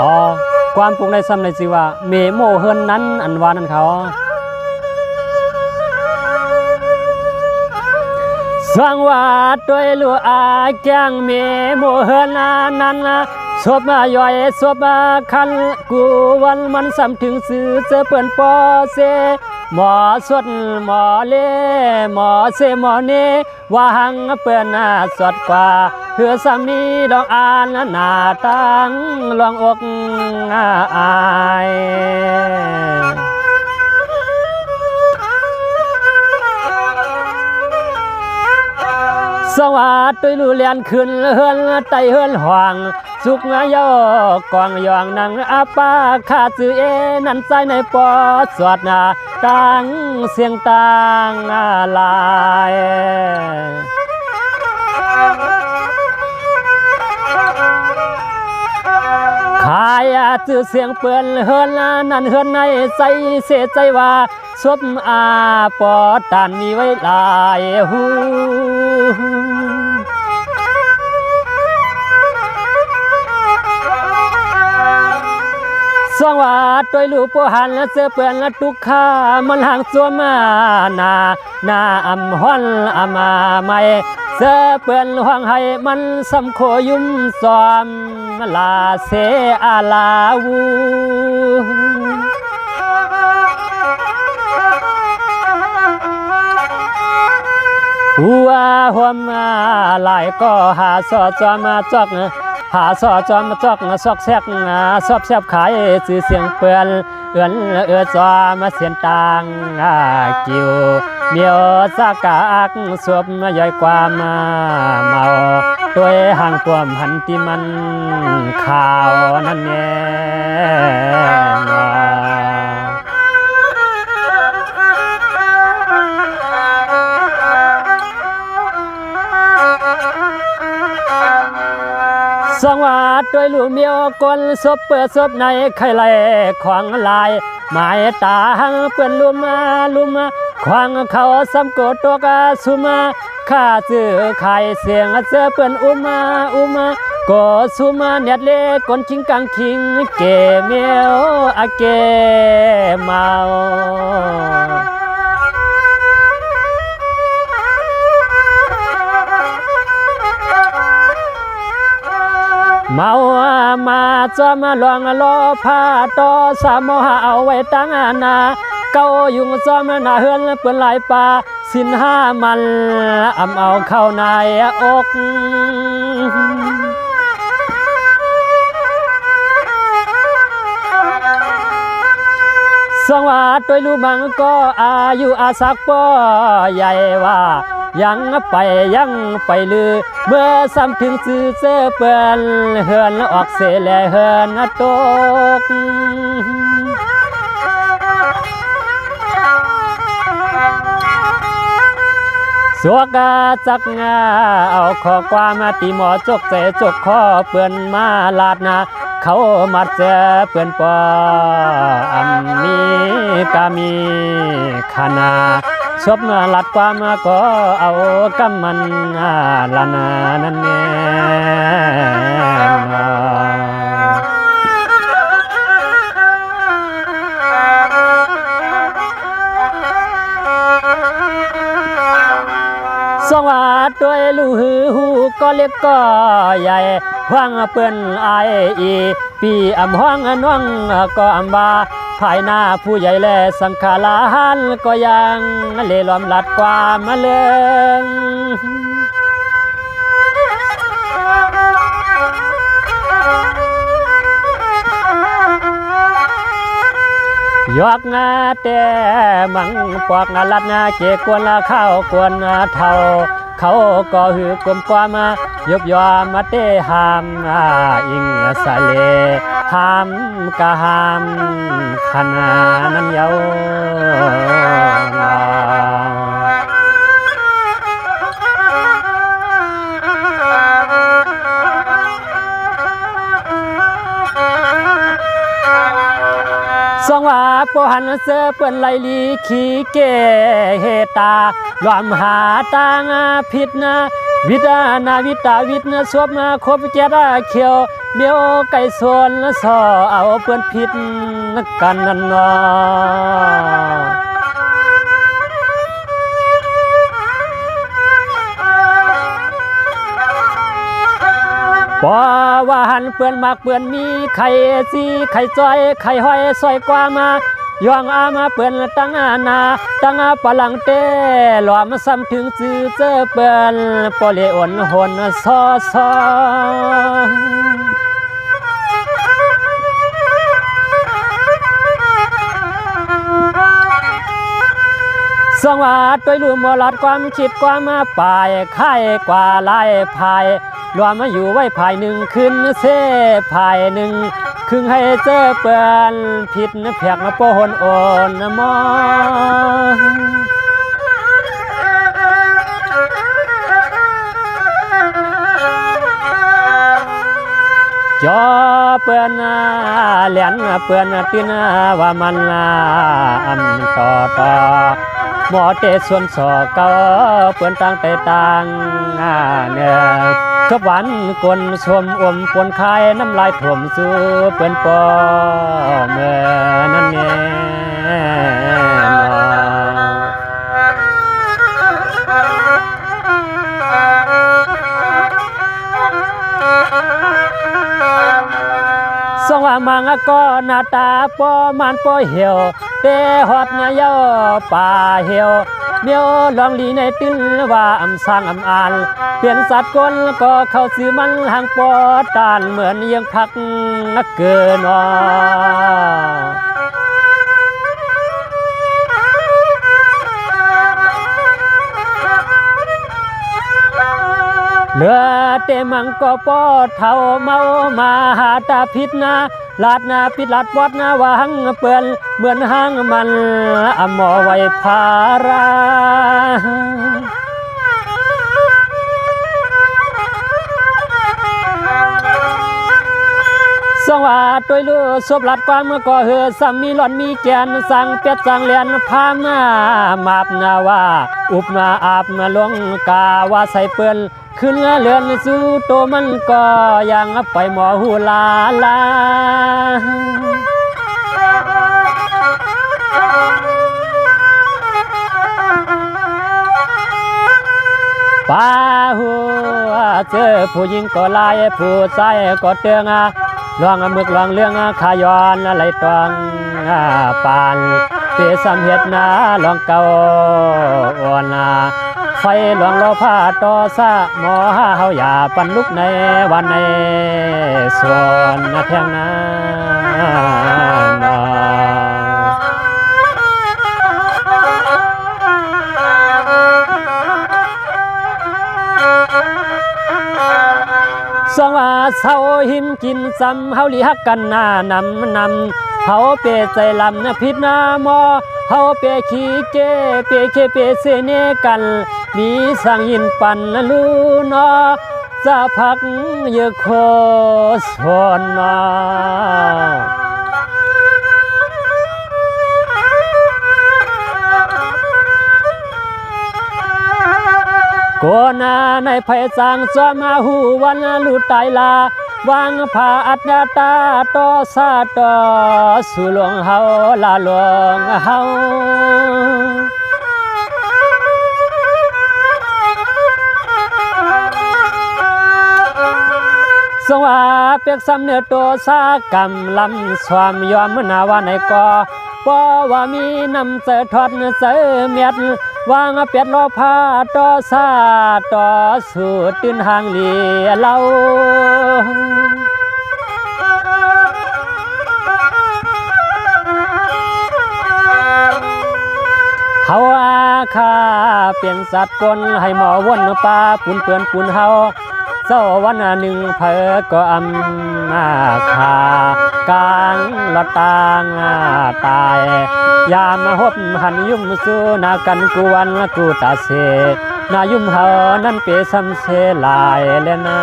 อ๋อความปรุงในซ้ำในสิว่าเมโมเฮินนั้นอันวานั้นเขาสว่างว่าด้วยลัวอาแกงเมโมเฮินนั้นศพมาย่อยศพมาคันกูวันมันซ้ำถึงสื่อเจอเปิ่นปอเซหมอสดหมอเล่หมอเซหมอเนว่าหังเปิ่นสดกว่าเพื่อสามีลองอ่านหน้าตั้งลองอกอายสวัสดีลูเลียนขึ้นเฮือนไตเฮือนห่วงสุกยอกองยองนังอาปาขาดจือนันใจในปอสวดนาตังเสียงตังลายขายจือเสียงเปื่อนเฮือนนั่นเฮือนในใจเสียใจว่าศพอาปอตันมีไว้ลายหูสว่างว่าด้วยลูกผู้หันและเสื้อเปื่อนและทุกข้ามันห่างสัวมานาอำฮ้อนอามาไม่เสื้อเปื่อนห่วงให้มันสำโคยุ่มซอมลาเสอาลาวูหัวหัวมาลายก็หาสอจอมาจอกหาสอจอมาจอกซอกแซกซอบแซบขายสื่อเสียงเปื่อนจอมาเสียนต่างกิวเมียวสากากสวบย่อยความเมาด้วยห่างปวมหันที่มันข่าวนั่นแน่สองว่าด้วยลูกเมียวกลศพเปิดศพในไข่ไหลของลายหมายตาหังเปื่อนลุมขวางเขาซ้ำโกตัวกาสุมาข้าซื้อไข่เสียงเสื้อเปื่อนอุมาโกสุมาเนียดเล่กนชิงกังคิงเกเมียวเกเมาเมามาจอมาลวงลอผ้าต่อสามโมหะเอาไว้ตั้งนาเก้ายุงจอมนาเฮือนเปื่อนหลายป่าสินห้ามันเอาเข้าในอกสองว่าด้วยลูกมังก็อายุอาศักป่อใหญ่ว่ายังไปลือเมื่อซ้ำถึงสื่อเสื้อเปื่อนเฮือนออกเสแลเฮือนตกสวกจักงาเอาข้อความมาตีหมอจกเสจกข้อเปื่อนมาลาดนาเขามัดเสื้อเปื่อนปอมีกามีขนาชบมาลัดความมาก็เอากำมันลานานั่นแน่สองว่าด้วยลูหือหูก็เล็กก็ใหญ่ห้างเปื่อนไอปีห้องน้องก็บาภายหน้าผู้ใหญ่และสังขารหันก็ยังเล่ล้อมลัดความมาเลืองยกงาแต่มังปอกงาลัดงาเกกวนละข้าวกวนเท่าเขาก็หือกลมความมายบยอมมาเตหามอิงสะเลหามกะหามขนานั้นเยาสองว่าปหันเสือเปิ้นไหลลีขี้เกเฮตาลอมหาตางผิดนะวิตานาวิตาวิทนะสวบมาคบเกียรเขียว เมียวไก่สวนสอเอาเปื้อนพิษกันนั่นนอปอว่าหันเปื้อนมากเปื้อนมีไข่ซีไข่จอยไข่ห้อยซอยกว่ามาย่องอามาเปื้อนตั้งนาตั้งปลังเต้หลอมซ้ำถึงซื้อเจอเปื้อนปอเลอ่อนหนซอซอสองว่าตัวลืมมลัดความคิดความมาป่ายค่ายกว่าลายพายรวมมาอยู่ไว้ภายหนึ่งขึ้นเสภายหนึ่งครึ่งให้เจอเปื้อนผิดแผกโปหนโอนมอจอเปื้อนเหรียญเปื้อนตินว่ามันต่อหมอเตส่วนสอเก่าเปื้อนต่างแต่ต่างเนื้อทุกวันกลชมอมปนคายน้ำลายถ่วมสู้เปื้อนปอเมื่อนั่นเสองว่ามังก็หน้าตาปอมันปอเหี่ยวเตหอดเงยป่าเหี่ยวเมียวลองลีในตื้นว่าสร้างอ่านเปลี่ยนสัตว์กลก็เข้าซื้อมันห่างปอตานเหมือนยังพักเกินเหลือเตมังก็ปอเท่าเมามาหาตาพิษนาลาดนาปิดลาดปอดนาวางเปื่อนเหมือนห้างมันหมอไว้พาราสองว่าตัวลูสบลัดความก็เหือซ้ำมีหล่อนมีแกนสั่งเป็ดสั่งเลียนพามามาบนาว่าอุบมาอาบมาลงกาว่าใส่เปื่อนขึ้นเลือนสู่โตมันก็ยังไปหมอหูลาลาป้าหัวเจอผู้หญิงก็ลายผู้ชายก็เตืองลองมึกลองเรื่องขายอนอะไรตองปานเปสำเฮ็ดนาลองเก่าอ่อนไฟหลวงโลภาต่อซะหมอเฮาอย่าปันลุกในวันในส่วนเพียงนั้นสองว่าเศร้าหิมกินซ้ำเฮาลีฮักกันหน้านำเฮาเปใจลำพิษนามอเฮาเปขี้เกเปเคเปเสเนกันมีสังยินปันลูนอจะพักเยอะโคสนนอโกนาในไผ่สางซ้อมาหูวันลุตายลาวางผ้าอัดตาต่อซาต่อสู่หลวงเฮาลาหลวงเฮาสว่าเปียกซ้ำเนื้อโตซากำลำสวามยอมนาว่าในกอปอว่ามีนำเสทอดเสเมียดวางเปียดลอผ้าต่อซาต่อสู่ตื่นห่างเลียเล่าเฮาอาคาเปลี่ยนสัตว์กลให้หมอวนป่าปุ่นเปื่อนปุ่นเฮาเจ้าวันหนึ่งเพอก็คากลางละตางตายยามมาหบหันยุ่มสู้นากันกูวันกูตาเสนายุ่มเฮานั่นเปซ้ำเสลายเลยนะ